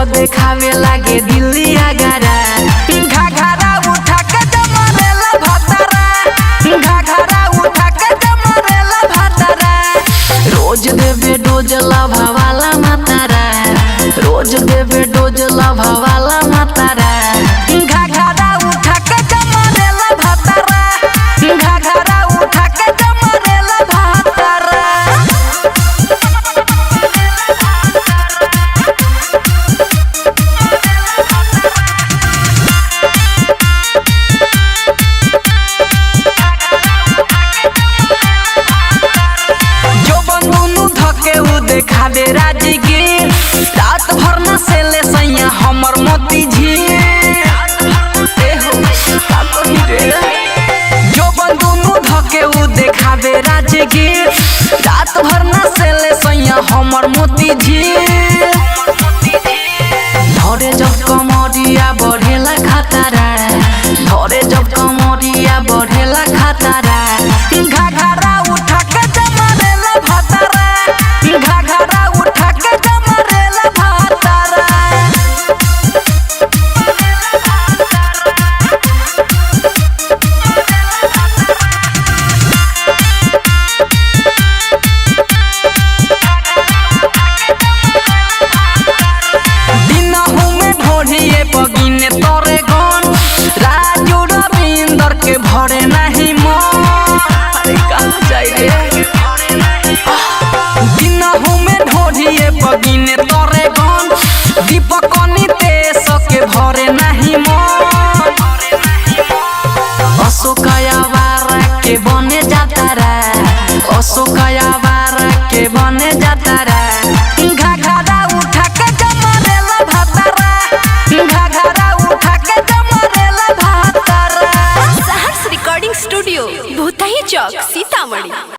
तो देखावे लागे दिल्ली आगरा। घाघरा उठा के जमरेला भतरा, घाघरा उठा के जमरेला भतरा। रोज देवे डोज लभावाला मातारा, रोज देवे डोज लभावाला मातारा। घाघरा उठा के जमरेला भतरा, घाघरा उठा के जमरेला भतरा। देखा दे राजगीर रात भर न सेले सैया हमर मोती झील। जो बंदूनु धके उ देखा दे राजगीर रात भर न सेले सैया हमर मोती झील। धरे जब कमरिया बढ़ेला खतरा, धरे जब कमरिया बढ़ेला खतरा। घाघरा उठा के जमरेला भतरा, घाघरा उठा के जमरेला भतरा। दिनहु में ढोढ़िए बगिने तोरे गन, राजू रविंदर के भरे नहीं मन। अरे कहाँ जाई रे। दिनहु में ढोढ़िए बगिने तोरे गन, दीपक नितेश के भरे नहीं मन। अशोक आवारा के बने जातारा, अशोक